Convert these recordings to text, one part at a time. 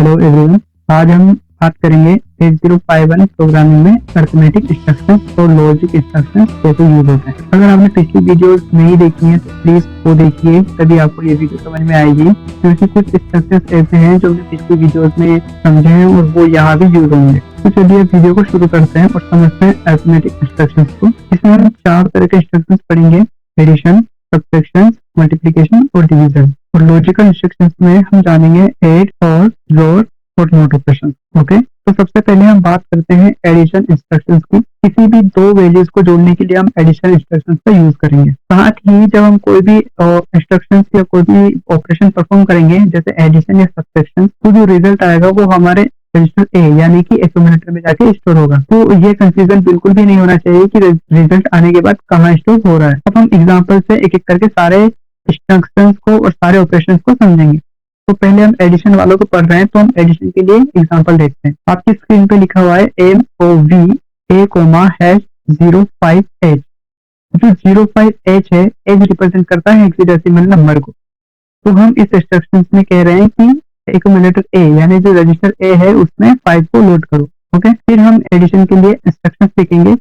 Hello everyone, आज हम बात करेंगे 8051 प्रोग्रामिंग में अरिथमेटिक इंस्ट्रक्शंस और लॉजिक इंस्ट्रक्शंस कैसे यूज होते हैं। अगर आपने पिछली वीडियोस नहीं देखी हैं तो प्लीज वो देखिए, तभी आपको ये वीडियो समझ में आएगी, क्योंकि कुछ इंस्ट्रक्शंस ऐसे हैं जो हमने पिछली वीडियोस में समझे हैं और वो यहाँ भी यूज होंगे। तो चलिए वीडियो को शुरू करते हैं और समझते हैं अरिथमेटिक इंस्ट्रक्शंस को। इसमें हम 4 तरह के इंस्ट्रक्शंस पढ़ेंगे: एडिशन, सब्ट्रैक्शन, मल्टीप्लिकेशन और डिवीजन। और लॉजिकल इंस्ट्रक्शंस में हम जानेंगे ऐड और लोअर और नोट ऑपरेशन। ओके, तो सबसे पहले हम बात करते हैं एडिशन इंस्ट्रक्शंस की। किसी भी दो वैल्यूज को जोड़ने के लिए हम एडिशन इंस्ट्रक्शंस का यूज करेंगे। साथ ही जब हम कोई भी इंस्ट्रक्शंस या कोई भी ऑपरेशन परफॉर्म करेंगे, जैसे एडिशन या सब्ट्रैक्शन, तो जो रिजल्ट आएगा वो हमारे रजिस्टर ए यानी कि एक्यूमुलेटर में जाके स्टोर होगा। तो ये कंफ्यूजन बिल्कुल भी नहीं होना चाहिए कि रिजल्ट आने के बाद कहाँ स्टोर हो रहा है। अब हम एग्जांपल से एक एक करके सारे इंस्ट्रक्शंस को और सारे ऑपरेशंस को समझेंगे। तो पहले हम एडिशन वालों को पढ़ रहे हैं, तो हम एडिशन के लिए एग्जांपल देखते हैं। आपकी स्क्रीन पे लिखा हुआ है MOV A,05H। जो 05H है, H रिप्रेजेंट करता है हेक्साडेसिमल नंबर को। तो हम इस इंस्ट्रक्शन में कह रहे हैं कि एक्यूमुलेटर ए यानी जो रजिस्टर ए है उसमें 5 को लोड करो। ओके, फिर हम एडिशन के लिए इंस्ट्रक्शन लिखेंगे,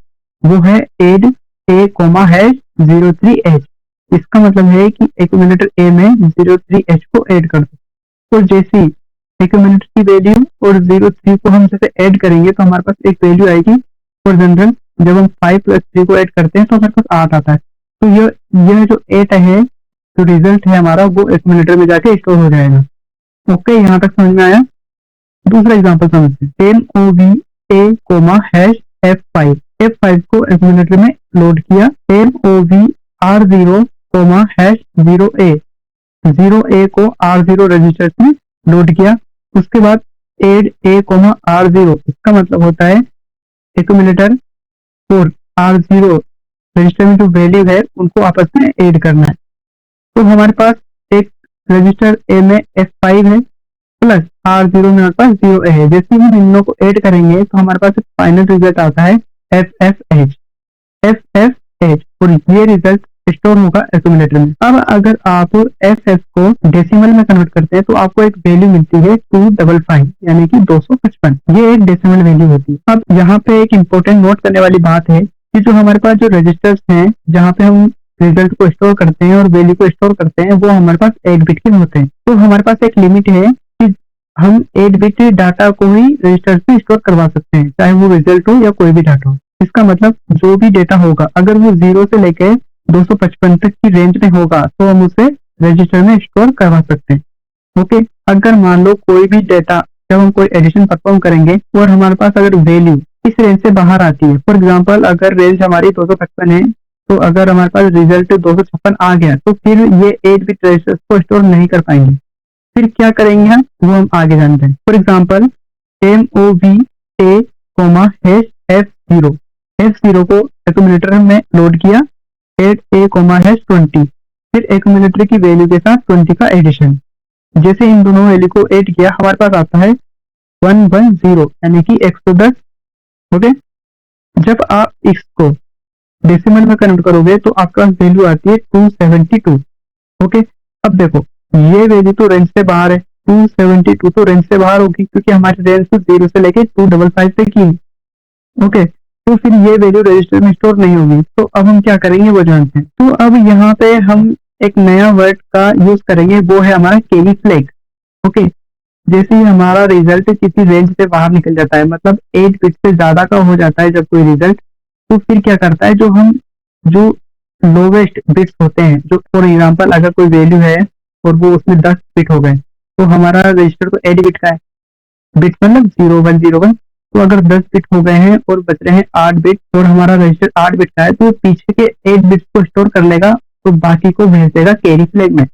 वो है एड A,03H। इसका मतलब है कि एक्यूमुलेटर ए में 03H को ऐड कर दो। तो जैसे एक्यूमुलेटर की वैल्यू और 03 को हम जैसे ऐड करेंगे तो हमारे पास एक वैल्यू आएगी। फॉर जनरल जब हम 5 + 3 को ऐड करते हैं तो हमारे पास 8 आता है। तो यह जो 8 है, जो रिजल्ट है हमारा, वो एक्यूमुलेटर में जाके स्टोर हो जाएगा। ओके, यहाँ तक समझ में आया। दूसरा एग्जांपल समझते हैं। MOV A,#F5। F5 को एक्यूमुलेटर में लोड किया। MOV R0,#0A। 0A को R0 रजिस्टर में लोड किया। उसके बाद एड A,R0। इसका मतलब होता है एक्यूमुलेटर और R0 रजिस्टर में जो वैल्यू है उनको आपस में ऐड करना है। तो हमारे पास एक रजिस्टर ए में F5 है प्लस R0 में हमारे पास 0A है। जैसे हम इन को ऐड करेंगे तो हमारे पास एक फाइनल रिजल्ट आता है FFH। और ये रिजल्ट स्टोर होगा एक्यूमुलेटर में। अब अगर आप FF को डेसिमल में कन्वर्ट करते हैं तो आपको एक वैल्यू मिलती है 255 यानी कि 255। ये एक डेसिमल वैल्यू होती है। अब यहाँ पे एक इम्पोर्टेंट नोट करने वाली बात है कि जो हमारे पास जो रजिस्टर्स हैं जहाँ पे हम रिजल्ट को स्टोर करते हैं और वैल्यू को स्टोर करते हैं, वो हमारे पास 8 बिट के होते हैं। तो हमारे पास एक लिमिट है कि हम 8 बिट डाटा को ही रजिस्टर से स्टोर करवा सकते हैं, चाहे वो रिजल्ट हो या कोई भी डाटा हो। इसका मतलब जो भी डेटा होगा अगर वो 0 से लेके 255 तक की रेंज में होगा तो हम उसे रजिस्टर में स्टोर करवा सकते हैं। ओके, अगर मान लो कोई भी डेटा जब हम कोई एडिशन परफॉर्म करेंगे और हमारे पास अगर वैल्यू इस रेंज से बाहर आती है, फॉर एग्जांपल अगर रेंज हमारी 255 है, तो अगर हमारे पास रिजल्ट 256 आ गया तो फिर ये 8 बिट रजिस्टर्स को स्टोर नहीं कर पाएंगे। फिर क्या करेंगे हम, वो हम आगे जानते हैं। For example MOV A,#F0। F0 को एक्यूमुलेटर में लोड किया। Add A,#20। फिर एक्यूमुलेटर की वैल्यू के साथ 20 का एडिशन। जैसे इन दोनों वैल्यू को ऐड किया, हमारे पास आता है 110 यानी कि 110। ओके, जब आप इसको डेसिमल में कन्वर्ट करोगे तो आपके पास वैल्यू आती है 272। ओके, अब देखो ये वैल्यू तो रेंज से बाहर है। 272 तो रेंज से बाहर होगी क्योंकि हमारी रेंज तो 0 से लेके 255 तक की। ओके, तो फिर ये वैल्यू रजिस्टर में स्टोर नहीं होगी। तो अब हम क्या करेंगे वो जानते हैं। तो अब यहाँ पे हम एक नया वर्ड का यूज करेंगे, वो है हमारा कैरी फ्लैग। ओके, जैसे ही हमारा रिजल्ट किसी रेंज से बाहर निकल जाता है, मतलब 8 बिट से ज्यादा का हो जाता है जब कोई रिजल्ट, तो फिर क्या करता है, जो लोवेस्ट बिट्स होते हैं, जो फॉर एग्जांपल अगर कोई वैल्यू है और वो उसमें 10 बिट हो गए तो हमारा रजिस्टर तो 8 बिट का है। बिट मतलब 0101। तो अगर 10 बिट हो गए हैं और बच रहे हैं 8 बिट और हमारा रजिस्टर 8 बिट का है, तो पीछे के 8 बिट्स को स्टोर कर लेगा तो बाकी को भेज देगा कैरी फ्लैग में,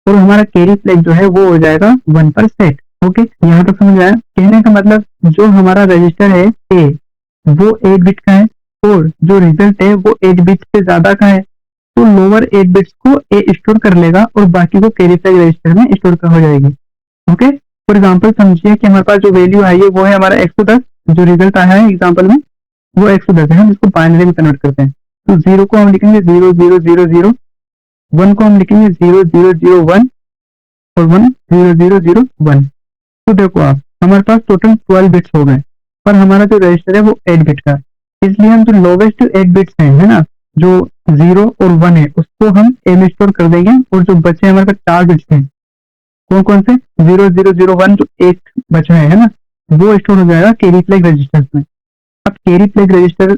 और हमारा कैरी फ्लैग जो है वो हो जाएगा 1 पर सेट। ओके, यहाँ तक समझ आया। कहने का मतलब जो हमारा रजिस्टर है ए, वो 8 बिट का है और जो रिजल्ट है वो 8 बिट से ज्यादा का है, तो लोअर 8 बिट्स को ए स्टोर कर लेगा और बाकी को कैरी फ्लैग रजिस्टर में स्टोर हो जाएगी। ओके, फॉर एग्जांपल समझिए कि हमारे पास जो वैल्यू आई है वो है हमारा 110। जो रिजल्ट आया है एग्जांपल में वो 110 है। हम इसको बाइनरी में कन्वर्ट करते हैं। तो 0 को हम लिखेंगे 0000, 1 को हम लिखेंगे 0001 और 100001। तो देखो आप हमारे पास टोटल 12 बिट्स हो गए, पर हमारा जो रजिस्टर है वो 8 बिट का, इसलिए हम जो लोवेस्ट 8 बिट्स हैं, है ना, जो 0 और 1 है, उसको हम ए में स्टोर कर देंगे, और जो बचे हमारे पास 4 बिट्स हैं, कौन कौन से, 0001 जो एक बचा है ना, वो स्टोर हो जाएगा कैरी फ्लैग रजिस्टर में। अब कैरी फ्लैग रजिस्टर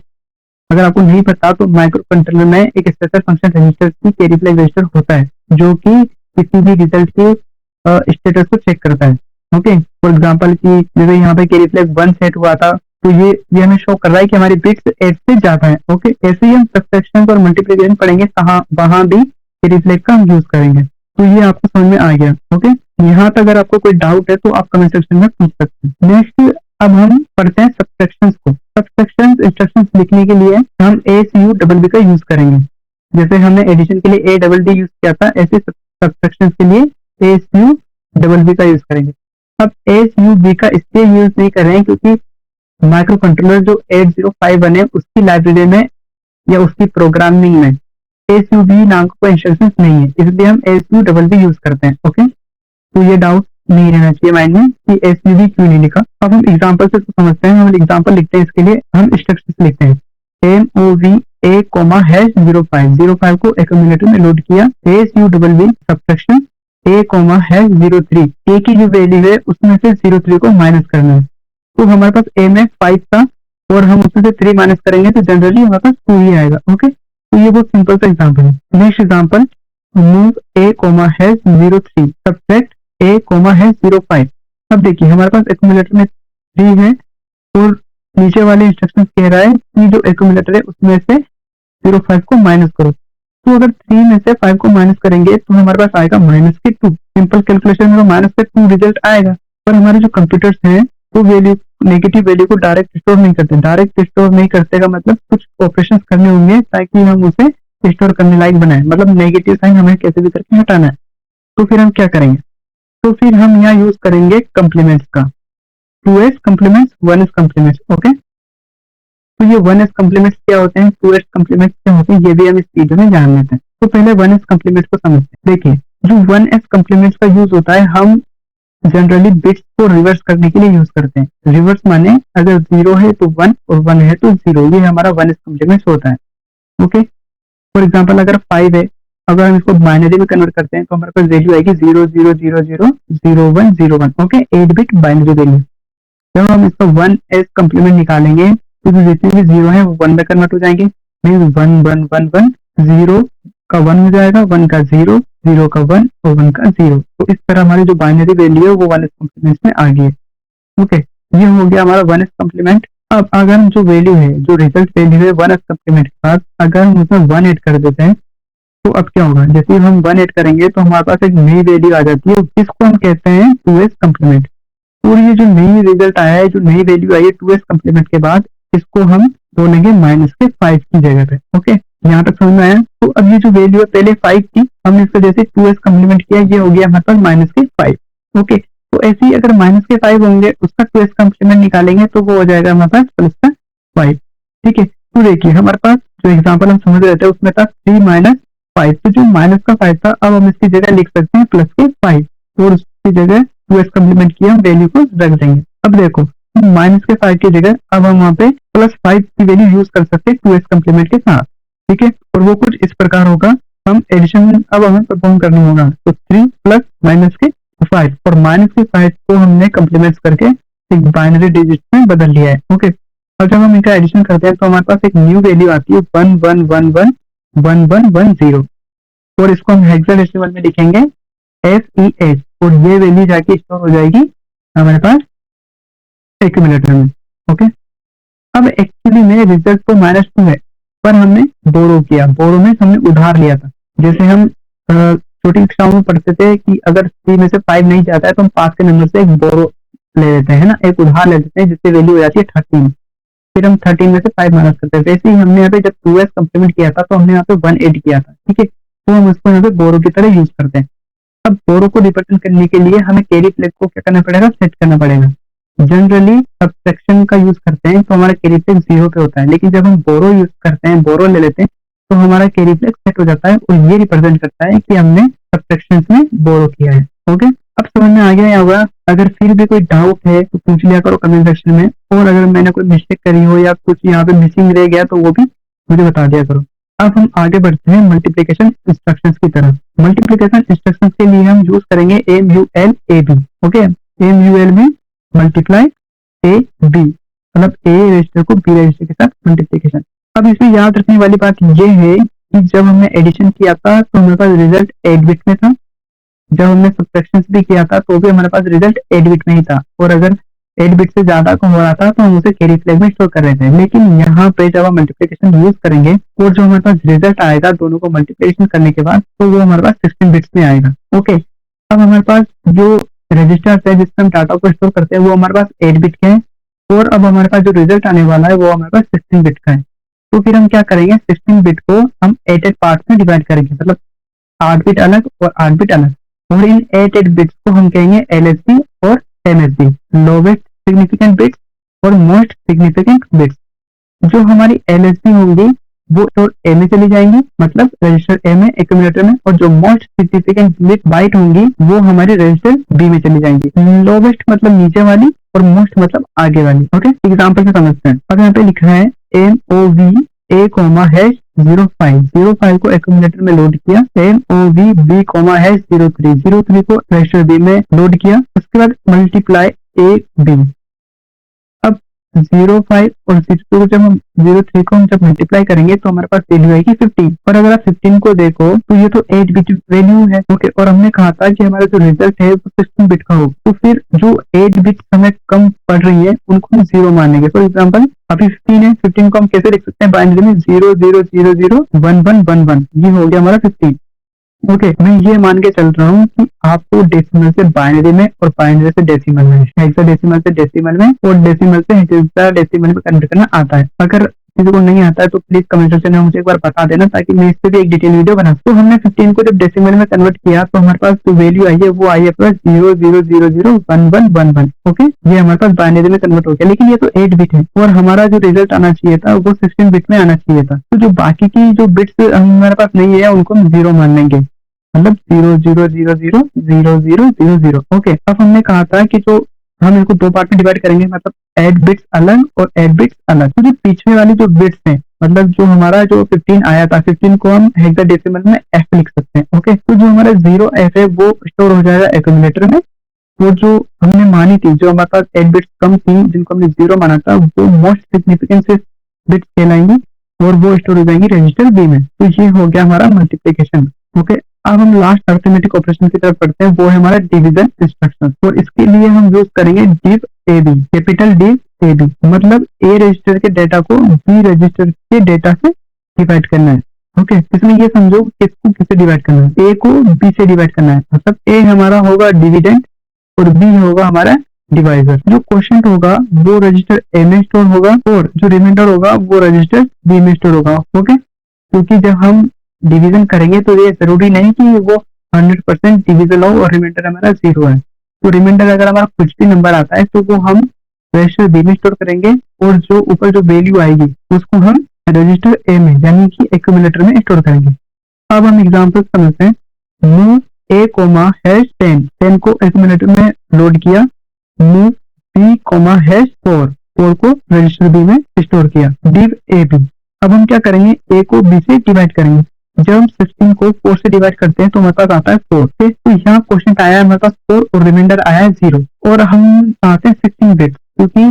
अगर आपको नहीं पता तो माइक्रो कंट्रोलर में एक स्पेशल फंक्शन रजिस्टर की कैरी फ्लैग रजिस्टर होता है, जो कि किसी भी रिजल्ट के स्टेटस को चेक करता है। ओके, फॉर एग्जांपल कि जैसे यहाँ पे कैरी फ्लैग 1 सेट हुआ था, तो ये हमें शो कर रहा है कि हमारी बिट्स 8 से ज्यादा है। ओके, ऐसे ही हम सब्ट्रैक्शन और मल्टीप्लिकेशन पढ़ेंगे, कहाँ वहां भी कैरी फ्लैग का हम यूज करेंगे। तो ये आपको समझ में आ गया। ओके, यहाँ तक अगर आपको कोई डाउट है तो आप कमेंट सेक्शन में पूछ सकते हैं। नेक्स्ट अब हम पढ़ते हैं सब्ट्रैक्शंस को। सब्ट्रैक्शंस इंस्ट्रक्शंस लिखने के लिए हम ASUDD का यूज करेंगे। जैसे हमने एडिशन के लिए ADD यूज किया था, ऐसे सब्ट्रैक्शंस के लिए ASUDD का यूज करेंगे। अब ASUD का इसलिए यूज नहीं कर रहे हैं क्योंकि माइक्रो कंट्रोलर जो 8051 है उसकी लाइब्रेरी में या उसकी प्रोग्रामिंग में ASUD नाम का कोई इंस्ट्रक्शंस नहीं है, इसलिए हम ASUDD यूज करते हैं। ओके, तो ये डाउट नहीं रहना चाहिए माइंड में कि ASUD क्यों नहीं लिखा। अब हम एग्जांपल से समझते हैं। हम एग्जांपल लिखते हैं, इसके लिए हम इंस्ट्रक्शंस लिखते हैं। MOVA,-05 को एक्यूमुलेटर में लोड किया। ASUDD सब्ट्रैक्शन A,-03 A की जो वैल्यू है उसमें से 03 को माइनस करना है। तो हमारे पास A में 5 था और हम उसमें से 3 माइनस करेंगे तो जनरली हमारे पास 2 ही आएगा। ओके, तो ये बहुत सिंपल सा एग्जांपल है। Next example, move A,-03 subtract A,-05। अब देखिए हमारे पास एक्यूमुलेटर में 3 है और नीचे वाले इंस्ट्रक्शन कह रहा है कि जो एक्यूमुलेटर है उसमें से 05 को माइनस करो। तो अगर 3 में से 5 को माइनस करेंगे तो हमारे पास आएगा -2। सिंपल कैलकुलेशन में -2 रिजल्ट आएगा। पर हमारे जो कंप्यूटर्स हैं वो वैल्यू, नेगेटिव वैल्यू को डायरेक्ट स्टोर नहीं करते। डायरेक्ट स्टोर नहीं करते का मतलब कुछ ऑपरेशंस करने होंगे ताकि हम उसे स्टोर करने लायक बनाए, मतलब नेगेटिव साइन हमें कैसे भी करके हटाना है। तो फिर हम क्या करेंगे, तो फिर हम यहाँ यूज करेंगे कम्प्लीमेंट्स का। 2s complements, 1s complements. Okay, तो ये 1s कम्प्लीमेंट्स क्या होते हैं, 2s कम्प्लीमेंट्स क्या होते हैं, ये भी हम इस वीडियो में जान लेते हैं। तो पहले 1s कम्प्लीमेंट्स को समझते हैं। देखिए जो 1s कम्प्लीमेंट्स का यूज होता है, हम जनरली बिट्स को रिवर्स करने के लिए यूज करते हैं। रिवर्स माने अगर 0 है तो 1 और 1 है तो 0, ये हमारा 1s कम्प्लीमेंट्स होता है। ओके, फॉर एग्जाम्पल अगर 5 है, अगर हम इसको बाइनरी में कन्वर्ट करते हैं तो हमारे पास वैल्यू आएगी 00000101। Okay, 8 bit binary value. जब हम इसका 1s कम्प्लीमेंट निकालेंगे तो जो जितने भी 0 है वो 1 में कन्वर्ट हो जाएंगे। 1 1 1 1, 0 का 1 हो जाएगा, 1 का 0, 0 का 1 और 1 का 0। तो इस तरह हमारी जो बाइनरी वैल्यू है वो 1s कम्प्लीमेंट में आ गई है। ओके, ये हो गया हमारा 1s कम्प्लीमेंट। अब अगर हम जो वैल्यू है, जो रिजल्ट वैल्यू है 1s कम्प्लीमेंट के बाद अगर हम उसमें 1 ऐड कर देते हैं तो अब क्या होगा, जैसे हम 1 ऐड करेंगे तो हमारे पास एक नई वैल्यू आ जाती है, इसको हम कहते हैं 2s कम्प्लीमेंट। और ये जो नई रिजल्ट आया है, जो नई वैल्यू आई है 2s कम्प्लीमेंट के बाद, इसको हम बोलेंगे -5 की जगह पे। ओके, यहाँ तक समझ में आया। तो अब ये जो वैल्यू है पहले 5 थी, हमने इसको जैसे 2s कम्प्लीमेंट किया, ये हो गया हमारे पास -5। ओके, तो ऐसे ही अगर -5 होंगे उसका 2s कम्प्लीमेंट निकालेंगे तो वो हो जाएगा हमारे पास +5। ठीक है, तो देखिए हमारे पास जो एग्जाम्पल हम समझ रहे थे उसमें था 3 - 5, तो जो माइनस का 5 था अब हम इसकी जगह लिख सकते हैं +5 और उसकी जगह 2s कम्प्लीमेंट किया, हम वैल्यू को रख देंगे। अब देखो -5 की जगह अब हम वहाँ पे +5 की वैल्यू यूज कर सकते हैं 2s कम्प्लीमेंट के साथ। ठीक है, और वो कुछ इस प्रकार होगा, हम एडिशन अब हमें परफॉर्म करना होगा। तो 3 + -5 और -5 को हमने कम्प्लीमेंट करके एक बाइनरी डिजिट में बदल लिया है। ओके, और जब हम इनका एडिशन करते हैं तो हमारे पास एक न्यू वैल्यू आती है 11111110, और इसको हम हेक्साडेसिमल में लिखेंगे FEH, और ये वैल्यू जाके स्टोर हो जाएगी हमारे पास एक्यूमुलेटर में। ओके, अब एक्चुअली में रिजल्ट तो -2 है, पर हमने बोरो किया। बोरो में हमने उधार लिया था। जैसे हम छोटी कक्षाओं में पढ़ते थे कि अगर 3 में से 5 नहीं जाता है तो हम 5 के नंबर से एक बोरो ले लेते हैं ना, एक उधार ले लेते हैं, जिससे वैल्यू हो जाती है 13। फिर हम 13 में से 5 माइनस करते हैं। वैसे ही हमने यहाँ पे जब 2s कम्प्लीमेंट किया था तो हमने यहाँ पे 1 ऐड किया था। ठीक है, तो हम उसको यहाँ पे बोरो की तरह यूज करते हैं। अब बोरो को रिप्रेजेंट करने के लिए हमें कैरी फ्लैग को क्या करना पड़ेगा, सेट करना पड़ेगा। जनरली सब्ट्रैक्शन का यूज करते हैं तो हमारा कैरी फ्लैग 0 पे होता है, लेकिन जब हम बोरो यूज करते हैं, बोरो ले लेते हैं तो हमारा कैरी फ्लैग सेट हो जाता है, और ये रिप्रेजेंट करता है कि हमने सब्ट्रैक्शन में बोरो किया है। ओके, अब समझ में आ गया यहाँ पर। अगर फिर भी कोई डाउट है तो पूछ लिया करो कमेंट सेक्शन में, और अगर मैंने कोई मिस्टेक करी हो या कुछ यहाँ पे मिसिंग रह गया तो वो भी मुझे बता दिया करो। अब हम आगे बढ़ते हैं मल्टीप्लिकेशन इंस्ट्रक्शंस की तरफ। मल्टीप्लिकेशन इंस्ट्रक्शंस के लिए हम यूज करेंगे MUL AB। ओके, MUL में मल्टीप्लाई AB, मतलब A रजिस्टर को B रजिस्टर के साथ मल्टीप्लिकेशन। अब इसमें याद रखने वाली बात ये है कि जब हमने एडिशन किया था तो हमारे पास रिजल्ट 8 बिट में था, जब हमने सब्ट्रैक्शन भी किया था तो भी हमारे पास रिजल्ट 8 बिट में ही था, और अगर 8 बिट से ज्यादा का हो रहा था तो हम उसे कैरी फ्लैग में स्टोर कर रहे थे। लेकिन यहाँ पे जब हम मल्टीप्लिकेशन यूज करेंगे और जो हमारे पास रिजल्ट आएगा दोनों को मल्टीप्लिकेशन करने के बाद, तो वो हमारे पास 16 बिट्स में आएगा। ओके, अब हमारे पास जो रजिस्टर्स है जिससे हम डाटा को स्टोर करते हैं वो हमारे पास 8 बिट के हैं, और अब हमारे पास जो रिजल्ट आने वाला है वो हमारे पास 16 बिट का है। तो फिर हम क्या करेंगे, 16 बिट को हम 8 पार्ट में डिवाइड करेंगे, मतलब 8 बिट अलग और 8 बिट अलग, और इन 8 बिट्स को हम कहेंगे LSB और MSB, लोवेस्ट सिग्निफिकेंट बिट्स और मोस्ट सिग्निफिकेंट बिट्स। जो हमारी LSB होंगी वो स्टोर A में चली जाएंगी, मतलब रजिस्टर A में एक्यूमुलेटर में, और जो मोस्ट सिग्निफिकेंट बिट बाइट होंगी वो हमारे रजिस्टर B में चली जाएंगी। लोवेस्ट मतलब नीचे वाली और मोस्ट मतलब आगे वाली। ओके, एग्जांपल से समझते हैं। अब यहाँ पे लिखा है MOVA,#05 को एक्यूमुलेटर में लोड किया, MOVB,#03 को रजिस्टर B में लोड किया, उसके बाद मल्टीप्लाई AB। अब 05 और 62 को जब हम 03 को हम जब मल्टीप्लाई करेंगे तो हमारे पास वैल्यू आएगी 15, और अगर आप 15 को देखो तो ये तो 8 बिट वैल्यू है। ओके, और हमने कहा था कि हमारा जो रिजल्ट है वो 16 बिट का होगा, तो फिर जो 8 बिट हमें कम पड़ रही है उनको हम 0 मानेंगे। फॉर एग्जाम्पल अभी 15 है, 15 को हम कैसे लिख सकते हैं, बाइनरी में 00001111, ये हो गया हमारा 15। ओके, मैं ये मान के चल रहा हूँ कि आपको डेसिमल से बाइनरी में और बाइनरी से डेसिमल में, हेक्साडेसिमल से डेसिमल में और डेसिमल से हेक्साडेसिमल में कन्वर्ट करना आता है। अगर किसी को नहीं आता है तो प्लीज कमेंट सेक्शन में मुझे एक बार बता देना ताकि मैं इस पे भी एक डिटेल वीडियो बना। तो हमने 15 को जब डेसिमल में कन्वर्ट किया तो हमारे पास जो वैल्यू आई है वो आई है प्लस 00001111। ओके, ये हमारे पास बाइनरी में कन्वर्ट हो गया, लेकिन ये तो 8 बिट है और हमारा जो रिजल्ट आना चाहिए था वो 16 बिट में आना चाहिए था। तो जो बाकी की जो बिट्स हमारे पास नहीं है उनको हम 0 मान लेंगे, मतलब 00000000। ओके, अब हमने कहा था कि जो हम इनको 2 पार्ट में डिवाइड करेंगे, मतलब 8 बिट्स अलग और 8 बिट्स अलग। तो जो पीछे वाली जो बिट्स हैं, मतलब जो हमारा जो 15 आया था, 15 को हम हेक्साडेसिमल में F लिख सकते हैं। ओके, तो जो हमारा 0F है वो स्टोर हो जाएगा एक्यूमुलेटर में, तो जो हमने मानी थी, जो हमारे पास 8 बिट्स कम थी जिनको हमने 0 माना था, वो मोस्ट सिग्निफिकेंट बिट्स कहलाएंगी और वो स्टोर हो जाएंगी रजिस्टर B में। तो ये हो गया हमारा मल्टीप्लिकेशन। ओके, अब हम लास्ट अरिथमेटिक ऑपरेशन की तरफ पढ़ते हैं, वो है हमारा डिवीजन इंस्ट्रक्शन। तो इसके लिए हम यूज करेंगे div AB, capital div AB, मतलब A रजिस्टर के डेटा को B रजिस्टर के डेटा से डिवाइड करना है। ओके, इसमें ये समझो किसको किससे डिवाइड करना है, A को B से डिवाइड करना है, मतलब A हमारा होगा डिविडेंड और B होगा हमारा डिवाइजर। जो क्वेश्चन होगा वो रजिस्टर A में स्टोर होगा और जो रिमाइंडर होगा वो रजिस्टर B में स्टोर होगा। ओके, क्योंकि जब हम डिवीजन करेंगे तो ये जरूरी नहीं कि वो 100% डिविजन हो और रिमाइंडर हमारा 0 है। तो रिमाइंडर अगर हमारा कुछ भी नंबर आता है तो वो हम रजिस्टर B में स्टोर करेंगे और जो ऊपर जो वैल्यू आएगी उसको हम रजिस्टर A में यानी कि एक्यूमुलेटर में स्टोर करेंगे। अब हम एग्जांपल समझते हैं। मूव A,#10 को एक्यूमुलेटर में लोड किया, मूव B,#4 को रजिस्टर B में स्टोर किया, div AB। अब हम क्या करेंगे, A को B से डिवाइड करेंगे। जब हम 16 को 4 से डिवाइड करते हैं तो हमारे पास आता है 4। तो यहाँ क्वेश्चन आया है हमारे पास 4 और रिमाइंडर आया है 0, और हम चाहते हैं 16 बिट, क्योंकि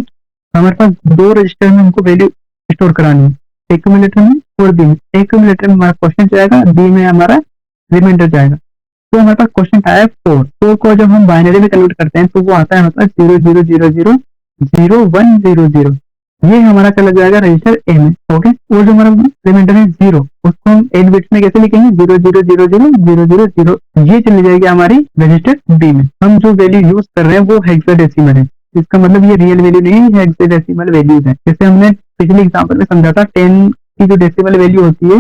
हमारे पास 2 रजिस्टर में हमको वैल्यू स्टोर करानी है, एक्यूमुलेटर में और B में। एक्यूमुलेटर में हमारा क्वेश्चन जाएगा, B में हमारा रिमाइंडर जाएगा। तो हमारे पास क्वेश्चन आया है 4 को जब हम बाइनरी में कन्वर्ट करते हैं तो वो आता है हमारे पास 00000100। ये हमारा चला जाएगा रजिस्टर A में। ओके, और जो हमारा रिमाइंडर है 0 उसको हम 8 बिट्स में कैसे लिखेंगे, 00000000, ये चली जाएगी हमारी रजिस्टर B में। हम जो वैल्यू यूज कर रहे हैं वो हेक्साडेसिमल है, इसका मतलब ये रियल वैल्यू नहीं है, हेक्साडेसिमल वैल्यूज है। जैसे हमने पिछले एग्जांपल में समझा था 10 की जो डेसिमल वैल्यू होती है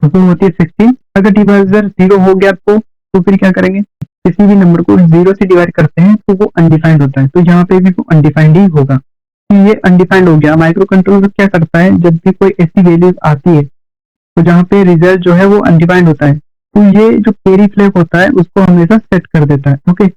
वो होती है 16। अगर डिवाइजर 0 हो गया तो फिर क्या करेंगे, किसी भी नंबर को 0 से डिवाइड करते हैं तो वो अनडिफाइंड होता है, तो यहाँ पे भी वो अनडिफाइंड ही होगा। ये अनडिफाइंड हो गया। माइक्रो कंट्रोलर क्या करता है, जब भी कोई ऐसी वैल्यूज आती है तो जहाँ पे रिजल्ट जो है वो अनडिफाइंड होता है, तो ये जो कैरी फ्लैग होता है उसको हमेशा सेट कर देता है। ओके,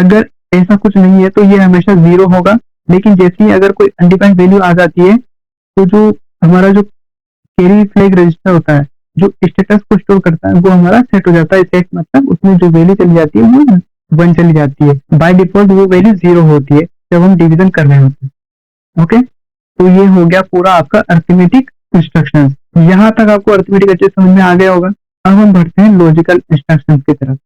अगर ऐसा कुछ नहीं है तो ये हमेशा 0 होगा, लेकिन जैसे ही अगर कोई अनडिफाइंड वैल्यू आ जाती है तो जो हमारा जो कैरी फ्लैग रजिस्टर होता है जो स्टेटस को स्टोर करता है वो हमारा सेट हो जाता है। सेट मतलब उसमें जो वैल्यू चली जाती है वो 1 चली जाती है। बाय डिफॉल्ट वो वैल्यू 0 होती है जब हम डिवीजन कर रहे होते हैं। ओके, तो ये हो गया पूरा आपका अरिथमेटिक इंस्ट्रक्शंस। यहाँ तक आपको अरिथमेटिक अच्छे समझ में आ गया होगा। अब हम बढ़ते हैं लॉजिकल इंस्ट्रक्शंस की तरफ,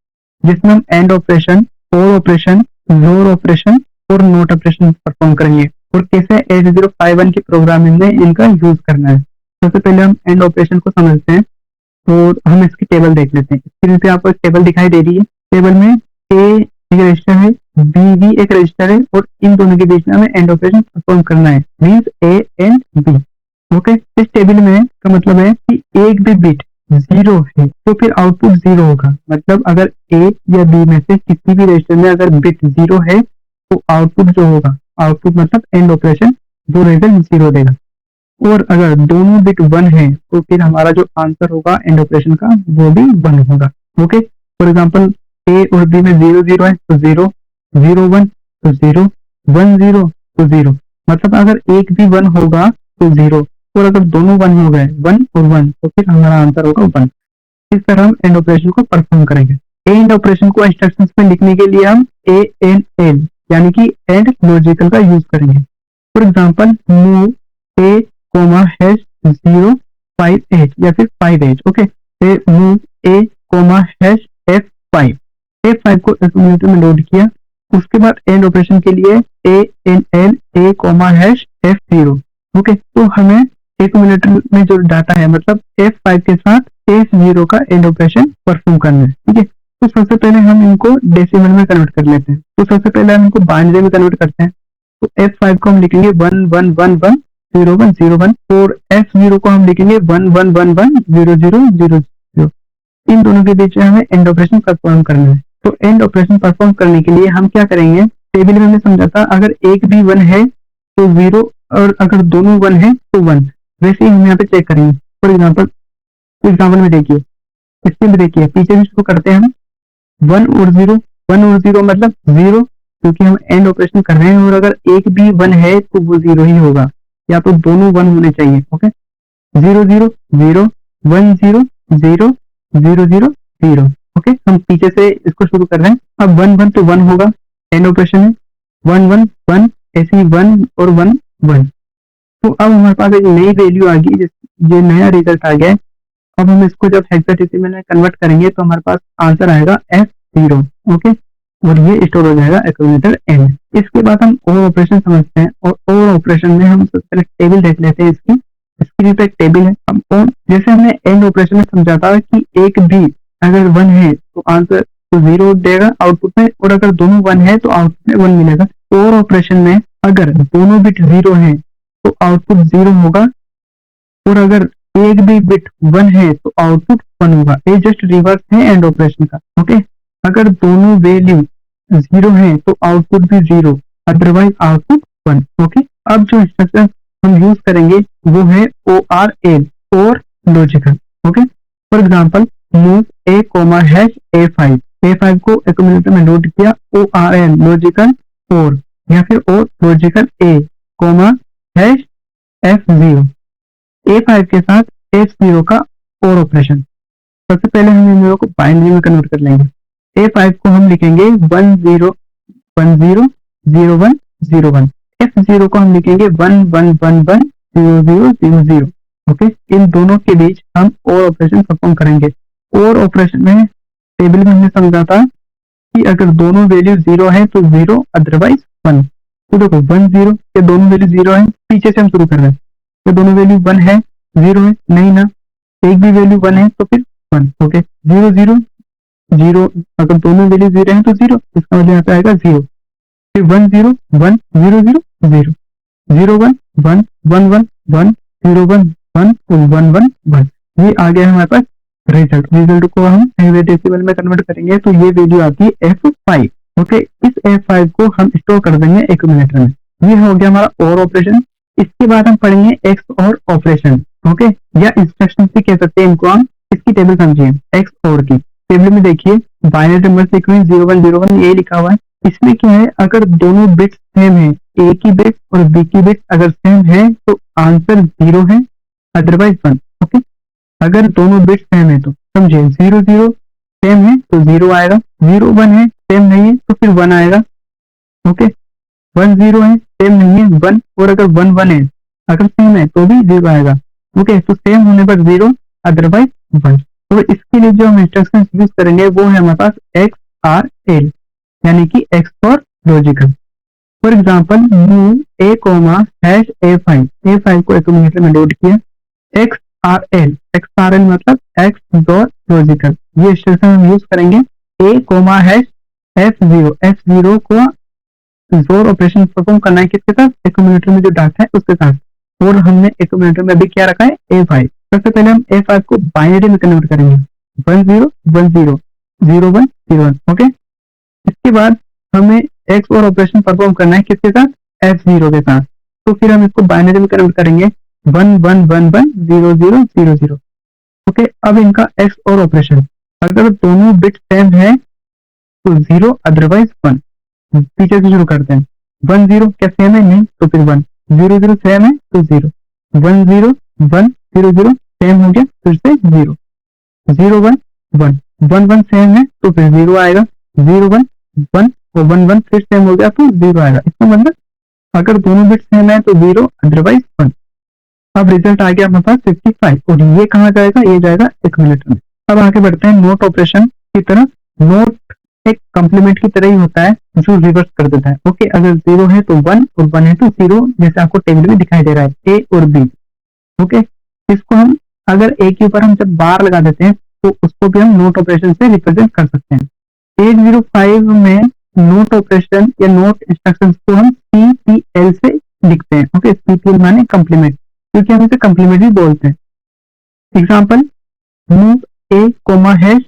जिसमें हम एंड ऑपरेशन, और ऑपरेशन, लोअर ऑपरेशन और नोट ऑपरेशन परफॉर्म करेंगे और कैसे 8051 की प्रोग्रामिंग में इनका यूज करना है। सबसे पहले हम एंड ऑपरेशन को समझते हैं और हम इसकी टेबल देख लेते हैं। स्क्रीन पे आपको एक टेबल दिखाई दे रही है। टेबल में ए एक रजिस्टर है, बी भी एक रजिस्टर है और इन दोनों के बीच में हमें एंड ऑपरेशन परफॉर्म करना है, means A and B. Okay, इस टेबल में का मतलब है कि एक भी बिट 0 है तो फिर आउटपुट 0 होगा। मतलब अगर ए या बी में से किसी भी रजिस्टर में अगर बिट 0 है तो आउटपुट जो होगा, आउटपुट मतलब एंड ऑपरेशन, वो रिजल्ट 0 देगा। और अगर दोनों बिट 1 है तो फिर हमारा जो आंसर होगा एंड ऑपरेशन का वो भी 1 होगा। ओके, फॉर एग्जांपल ए और बी में 0 0 है तो 0, 0 1 तो 0, 1 0 तो 0। मतलब अगर एक भी 1 होगा तो 0 और अगर दोनों 1 हो गए 1 और 1 तो फिर हमारा आंसर होगा 1। इस तरह हम एंड ऑपरेशन को परफॉर्म करेंगे। एंड ऑपरेशन को इंस्ट्रक्शंस में लिखने के लिए हम ए एन एल यानी कि एंड लॉजिकल का यूज करेंगे। For example move A comma hash 058 या फिर 58। Okay, move A comma hash F5। F5 को एक्यूमुलेटर में लोड किया। उसके बाद एंड ऑपरेशन के लिए A N L A comma hash F0। Okay, तो हमें एक्यूमुलेटर में जो डाटा है मतलब F5 के साथ F0 का एंड ऑपरेशन परफॉर्म करना है। ठीक है, तो सबसे पहले हम इनको डेसिमल में कन्वर्ट कर लेते हैं। तो सबसे पहले हम इनको बाइनरी में कन्वर्ट करते हैं। तो F5 को हम लिखेंगे 1 1 1 1 0 1 0 1 और F0 को हम लिखेंगे 1 1 1 1 0 0 0 0। इन दोनों के बीच में हमें एंड ऑपरेशन परफॉर्म करना है। तो एंड ऑपरेशन परफॉर्म करने के लिए हम क्या करेंगे, टेबल में हमने समझा था अगर एक भी 1 है तो 0 और अगर दोनों 1 है तो 1। वैसे ही हम यहाँ पे चेक करेंगे। फॉर एग्जाम्पल में देखिए, इसमें भी देखिए, पीछे भी शुरू करते हैं हम 1 और 0, 1 और 0 मतलब 0 क्योंकि हम एंड ऑपरेशन कर रहे हैं और अगर एक भी 1 है तो वो 0 ही होगा या तो दोनों 1 होने चाहिए। ओके, 0 0 0 1 0 0 0 0 0। ओके, हम पीछे से इसको शुरू कर रहे हैं। अब 1 1 तो 1 होगा, एंड ऑपरेशन है 1 1 1, ऐसे ही 1 और 1 1। तो अब हमारे पास एक नई वैल्यू आ गई, ये नया रिजल्ट आ गया है। अब हम इसको जब हेक्साडेसिमल में कन्वर्ट करेंगे तो हमारे पास आंसर आएगा F0। ओके, और ये स्टोर हो जाएगा एक्यूमुलेटर N। इसके बाद हम और ऑपरेशन समझते हैं और और ऑपरेशन में हम सबसे पहले टेबल देख लेते हैं। इसकी स्क्रीन पे एक टेबल है। अब और जैसे हमने एंड ऑपरेशन में समझा था कि एक भी अगर 1 है तो आंसर तो 0 देगा आउटपुट में और अगर दोनों 1 है तो आउटपुट में 1 मिलेगा। और ऑपरेशन में अगर दोनों बिट 0 है तो आउटपुट 0 होगा और अगर एक भी बिट 1 है तो आउटपुट 1 होगा। ये जस्ट रिवर्स है एंड ऑपरेशन का। ओके, अगर दोनों वैल्यू 0 है तो आउटपुट भी 0, अदरवाइज आउटपुट 1। ओके, अब जो इंस्ट्रक्शन हम यूज करेंगे वो है ORL और logical. Okay, for example move A comma hash A5। A5 को एक्यूमुलेटर में लोड किया, ORL लॉजिकल और या फिर और लॉजिकल ए कोमा हैश F0। A5 के साथ F0 का और ऑपरेशन। सबसे पहले हम इन दोनों को बाइनरी में कन्वर्ट कर लेंगे। A5 को हम लिखेंगे 1 0 1 0 0 1 0 1। F0 को हम लिखेंगे 1 1 1 1 0 0 0 0। ओके, इन दोनों के बीच हम और ऑपरेशन परफॉर्म करेंगे। और ऑपरेशन में टेबल में हमने समझा था कि अगर दोनों वैल्यू 0 है तो 0, अदरवाइज 1। तो देखो 1 0 के दोनों वैल्यू 0 है, पीछे से हम शुरू कर रहे हैं। तो दोनों वैल्यू 1 है 0 है नहीं ना, एक भी वैल्यू 1 है तो फिर 1। ओके, 0 0 0 अगर दोनों वैल्यू 0 है तो 0, इसका मतलब यहाँ पे आएगा 0। फिर 1 0 1 0 0 0 0 1 1 1 1 1 0 1 1 1 1 1। ये आ गया हमारे पास रिजल्ट। रिजल्ट को हम हेक्साडेसिमल में कन्वर्ट करेंगे तो ये वैल्यू आती है F5। ओके, इस F5 को हम स्टोर कर देंगे एक्यूमुलेटर में। ये हो गया हमारा और ऑपरेशन। इसके बाद हम पढ़ेंगे एक्स और ऑपरेशन। ओके, या इंस्ट्रक्शन भी कह सकते हैं इनको हम। इसकी टेबल समझिए एक्स और की। टेबल में देखिए बाइनरी नंबर सीक्वेंस 0 1 0 1 ये लिखा हुआ है। इसमें क्या है, अगर दोनों बिट्स सेम है, ए की बिट और बी की बिट अगर सेम है तो आंसर 0 है, अदरवाइज 1। ओके, अगर दोनों बिट्स सेम है तो समझे, 0 0 सेम है तो 0 आएगा, 0 1 है सेम नहीं है तो फिर 1 आएगा। ओके, 1 0 है सेम नहीं है 1, और अगर 1 1 है अगर सेम है तो भी 0 आएगा। ओके, तो सेम होने पर 0, अदरवाइज 1। तो इसके लिए जो हम इंस्ट्रक्शन यूज करेंगे वो है हमारे पास XRL, यानी कि X for logical. For example, move A comma hash A five को एक्यूमुलेटर में लोड किया, एक्स आर एल मतलब एक्स डॉट लॉजिकल, ये इंस्ट्रक्शन हम यूज करेंगे। A comma hash F zero को जोर ऑपरेशन परफॉर्म करना है किसके साथ, एक्यूमुलेटर में जो डाटा है उसके साथ, और हमने एक्यूमुलेटर में अभी क्या रखा है, ए5। सबसे पहले हम ए5 को बाइनरी में कन्वर्ट करेंगे, 1 0 1 0 0 1 0 1। ओके, इसके बाद हमें एक्स और ऑपरेशन परफॉर्म करना है किसके साथ, F0 के साथ, तो फिर हम इसको बाइनरी में कन्वर्ट करेंगे, 1 1 1 1 0 0 0 0। ओके, अब इनका एक्स और ऑपरेशन, अगर दोनों बिट सेम है तो 0, अदरवाइज 1। पीछे से शुरू करते हैं, 1 0 क्या सेम है, नहीं तो फिर 1, 0 0 सेम है तो 0, 1 0 1 0 0 सेम हो गया फिर से 0, 0 1 1 1 1 सेम है तो फिर 0 आएगा, 0 1 1 और 1 1 फिर सेम हो गया तो 0 आएगा। इसका मतलब अगर दोनों बिट सेम है तो 0, अदरवाइज 1। अब रिजल्ट आ गया हमारे पास 55, और ये कहाँ जाएगा, ये जाएगा एक्यूमुलेटर में। अब आगे बढ़ते हैं नोट ऑपरेशन की तरफ। नोट एक कंप्लीमेंट की तरह ही होता है जो रिवर्स कर देता है। ओके, अगर 0 है तो 1 और 1 है तो 0, जैसे आपको टेबल में दिखाई दे रहा है, ए और बी। ओके, इसको हम अगर ए के ऊपर हम जब बार लगा देते हैं तो उसको भी हम नोट ऑपरेशन से रिप्रेजेंट कर सकते हैं। 805 में नोट ऑपरेशन या नोट इंस्ट्रक्शन को हम CPL से लिखते हैं। ओके, CPL माने कंप्लीमेंट, क्योंकि हम इसे कंप्लीमेंट भी बोलते हैं। Example, move A comma hash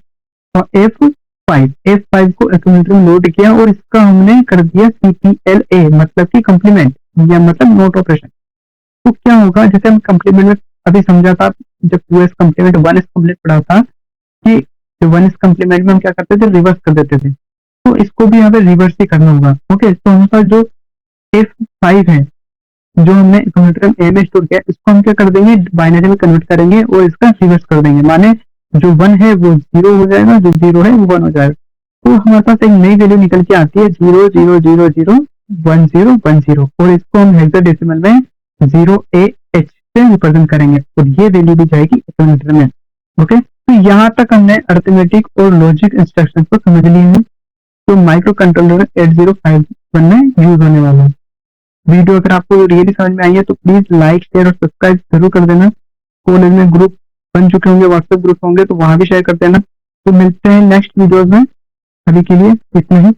और F5 को एक्यूमुलेटर में लोड किया और इसका हमने कर दिया CPLA, मतलब कि कंप्लीमेंट या मतलब नोट ऑपरेशन। तो क्या होगा, जैसे हम कंप्लीमेंट में अभी समझा था, जब 2s कंप्लीमेंट 1s कंप्लीमेंट पढ़ा था कि जो 1s कंप्लीमेंट में हम क्या करते थे, रिवर्स कर देते थे, तो इसको भी यहाँ पे रिवर्स ही करना होगा। ओके, तो हमारे पास जो F5 है जो हमने कंप्यूटर में ए में स्टोर किया, इसको हम क्या कर देंगे, बाइनरी में कन्वर्ट करेंगे और इसका रिवर्स कर देंगे, माने जो 1 है वो 0 हो जाएगा, जो 0 है वो 1 हो जाएगा। तो हमारे पास एक नई वैल्यू निकल के आती है 0 0 0 0 1 0 1 0, और इसको हम हेक्साडेसिमल में 0AH से रिप्रेजेंट करेंगे और ये वैल्यू भी जाएगी एक्यूमुलेटर में। ओके, तो यहाँ तक हमने अरिथमेटिक और लॉजिक इंस्ट्रक्शन को समझ लिए हैं जो माइक्रो कंट्रोलर 8051 में यूज होने वाला है। वीडियो अगर आपको रियली समझ में आई है तो प्लीज लाइक शेयर और सब्सक्राइब जरूर कर देना। कॉलेज में ग्रुप बन चुके होंगे, व्हाट्सएप ग्रुप होंगे तो वहां भी शेयर कर देना। तो मिलते हैं नेक्स्ट वीडियोस में, अभी के लिए इतना ही।